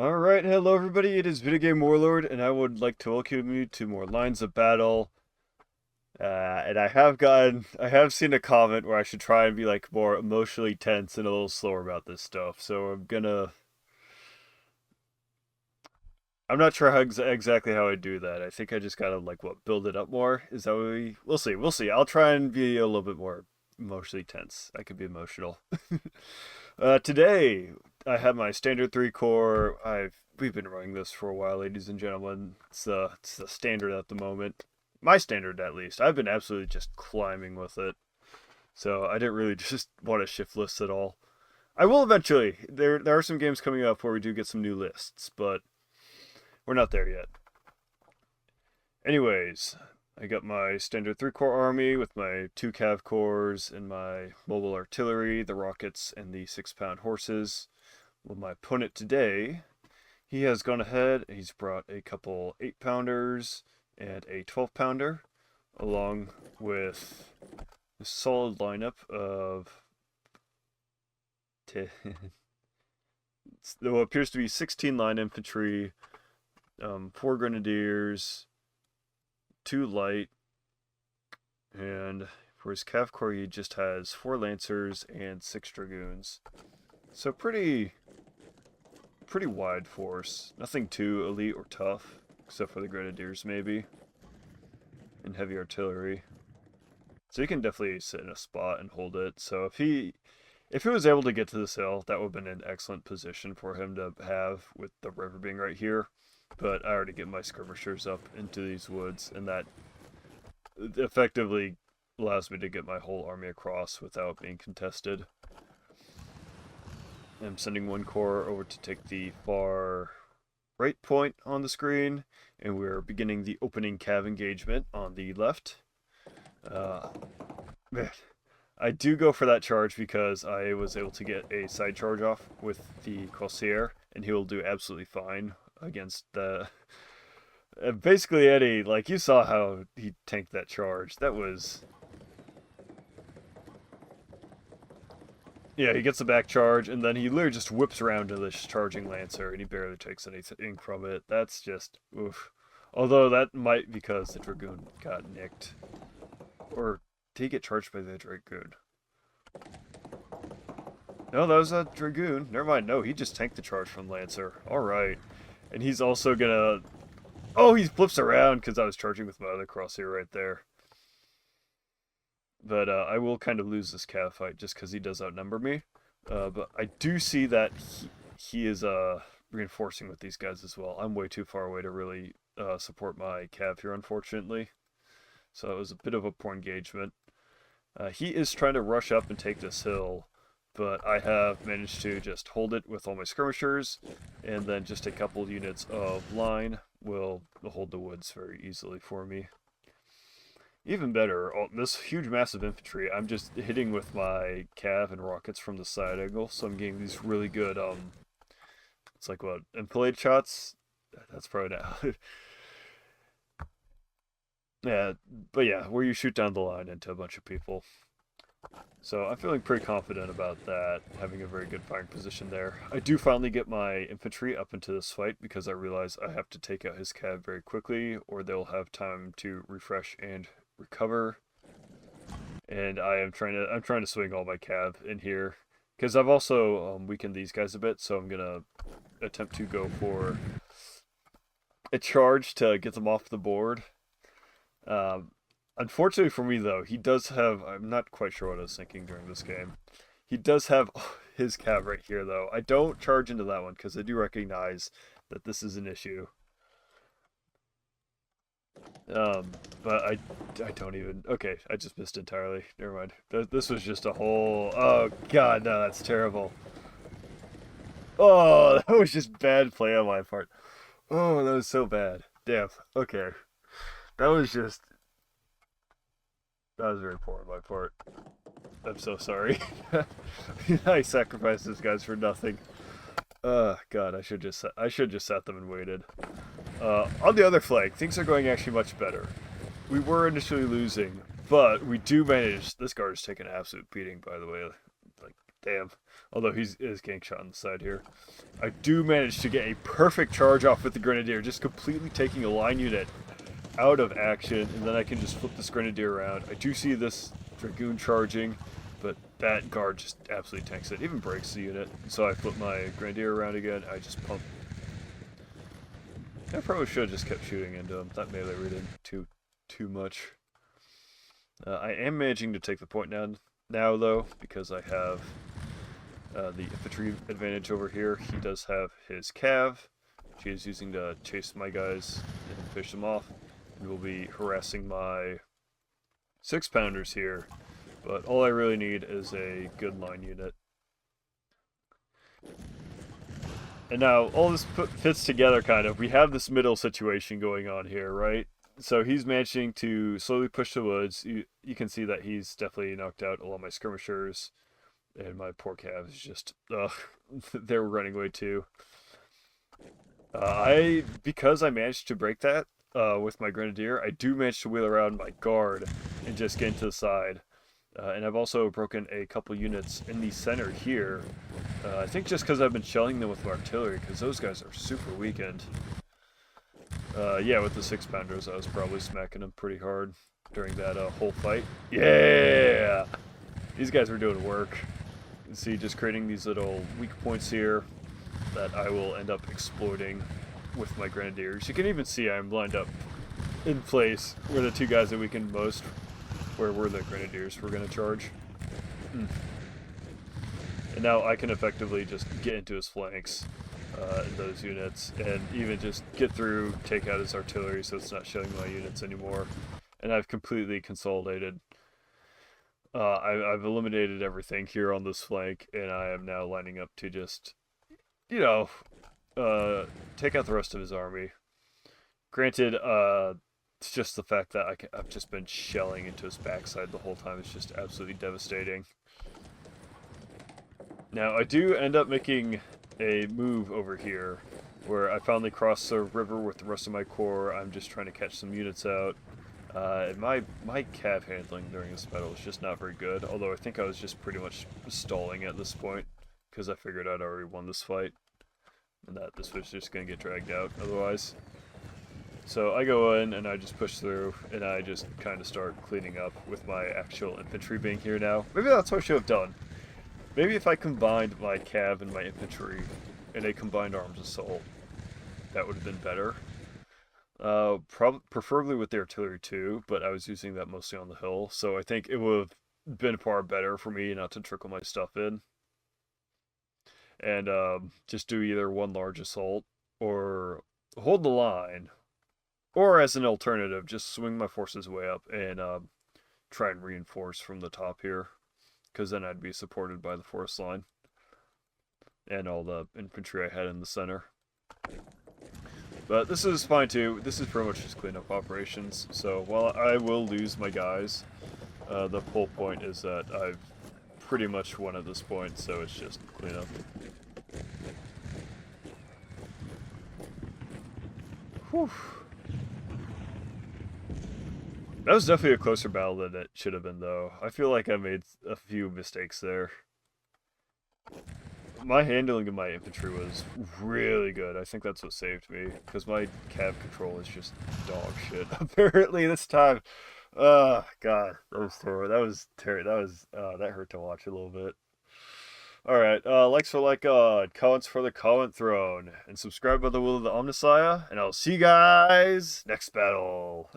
Alright, hello everybody, it is VideoGameWarlord, and I would like to welcome you to more Lines of Battle. And I have seen a comment where I should try and be like more emotionally tense and a little slower about this stuff. So I'm not sure exactly how I do that. I think I just gotta build it up more. Is that what we'll see, we'll see. I'll try and be a little bit more emotionally tense. I could be emotional. Today, I have my standard 3 core. We've been running this for a while, ladies and gentlemen. It's the standard at the moment. My standard, at least. I've been absolutely just climbing with it. So I didn't really just want to shift lists at all. I will eventually. There are some games coming up where we do get some new lists, but we're not there yet. Anyways, I got my standard 3 core army with my 2 cav cores and my mobile artillery, the rockets, and the 6-pound horses. Well, my opponent today, he has gone ahead. He's brought a couple 8-pounders and a 12-pounder, along with a solid lineup of what appears to be 16 line infantry, 4 grenadiers, 2 light, and for his cav corps he just has 4 lancers and 6 dragoons. So pretty wide force. Nothing too elite or tough, except for the grenadiers maybe, and heavy artillery. So he can definitely sit in a spot and hold it. So if he was able to get to this hill, that would have been an excellent position for him to have, with the river being right here. But I already get my skirmishers up into these woods, and that effectively allows me to get my whole army across without being contested. I'm sending 1 corps over to take the far right point on the screen, and we're beginning the opening cav engagement on the left. Man, I do go for that charge because I was able to get a side charge off with the Corsair, and he will do absolutely fine against the basically any, like, you saw how he tanked that charge. That was, yeah, he gets a back charge, and then he literally just whips around to this charging lancer, and he barely takes anything from it. That's just oof. Although that might because the dragoon got nicked, or did he get charged by the dragoon? No, that was a dragoon. Never mind. No, he just tanked the charge from lancer. All right. And he's also gonna... Oh, he flips around because I was charging with my other crosshair right there. But I will kind of lose this cav fight just because he does outnumber me. But I do see that he is reinforcing with these guys as well. I'm way too far away to really support my cav here, unfortunately. So it was a bit of a poor engagement. He is trying to rush up and take this hill, but I have managed to just hold it with all my skirmishers, and then just a couple units of line will hold the woods very easily for me. Even better, this huge massive infantry, I'm just hitting with my cav and rockets from the side angle, so I'm getting these really good, it's like what, enfilade shots? That's probably not... Yeah, but yeah, where you shoot down the line into a bunch of people. So I'm feeling pretty confident about that, having a very good firing position there. I do finally get my infantry up into this fight because I realize I have to take out his cav very quickly, or they'll have time to refresh and recover. And I'm trying to swing all my cav in here because I've also weakened these guys a bit, so I'm gonna attempt to go for a charge to get them off the board. Unfortunately for me, though, he does have... I'm not quite sure what I was thinking during this game. He does have his cav right here, though. I don't charge into that one because I do recognize that this is an issue. But I don't even... Okay, I just missed entirely. Never mind. This was just a whole... Oh, God, no, that's terrible. Oh, that was just bad play on my part. Oh, that was so bad. Damn. Okay. That was very poor on my part. I'm so sorry. I sacrificed these guys for nothing. God, I should just sat them and waited. On the other flank, things are going actually much better. We were initially losing, but we do manage... This guard is taking an absolute beating, by the way. Like, Damn. Although he is getting shot on the side here. I do manage to get a perfect charge off with the Grenadier, just completely taking a line unit out of action, and then I can just flip this Grenadier around. I do see this Dragoon charging, but that guard just absolutely tanks it, even breaks the unit. So I flip my Grenadier around again, I just pump. I probably should have just kept shooting into him. That melee didn't too much. I am managing to take the point now though, because I have the infantry advantage over here. He does have his cav, which he is using to chase my guys and fish them off. And we'll be harassing my 6-pounders here, but all I really need is a good line unit. And now all this fits together kind of. We have this middle situation going on here, right? So he's managing to slowly push the woods. You can see that he's definitely knocked out a lot of my skirmishers. And my poor cav is just, they were running away too. Because I managed to break that with my Grenadier, I do manage to wheel around my guard and just get into the side. And I've also broken a couple units in the center here. I think just because I've been shelling them with artillery, because those guys are super weakened. Yeah, with the 6-pounders, I was probably smacking them pretty hard during that whole fight. Yeah! These guys were doing work. You see, just creating these little weak points here that I will end up exploiting with my Grenadiers. You can even see I'm lined up in place where the two guys that weakened most, where were the Grenadiers we're going to charge. And now I can effectively just get into his flanks in those units, and even just get through, take out his artillery so it's not showing my units anymore. And I've completely consolidated. I've eliminated everything here on this flank, and I am now lining up to just, you know, take out the rest of his army. Granted, it's just the fact that I've just been shelling into his backside the whole time. It's just absolutely devastating. Now, I do end up making a move over here, where I finally cross the river with the rest of my corps. I'm just trying to catch some units out. And my cav handling during this battle was just not very good, although I think I was just pretty much stalling at this point, because I figured I'd already won this fight, and that this was just going to get dragged out otherwise. So I go in, and I just push through, and I just kind of start cleaning up with my actual infantry being here now. Maybe that's what I should have done. Maybe if I combined my cav and my infantry in a combined arms assault, that would have been better. Preferably with the artillery too, but I was using that mostly on the hill, so I think it would have been far better for me not to trickle my stuff in. And just do either one large assault, or hold the line, or as an alternative, just swing my forces way up and try and reinforce from the top here, because then I'd be supported by the forest line and all the infantry I had in the center. But this is fine too. This is pretty much just cleanup operations. So while I will lose my guys, the whole point is that I've pretty much won at this point, so it's just cleanup. Whew. That was definitely a closer battle than it should have been, though. I feel like I made a few mistakes there. My handling of my infantry was really good. I think that's what saved me, because my cav control is just dog shit. Apparently this time. God, that was terrible. That hurt to watch a little bit. Alright, likes for like God, comments for the comment throne, and subscribe by the will of the Omnissiah, and I'll see you guys next battle.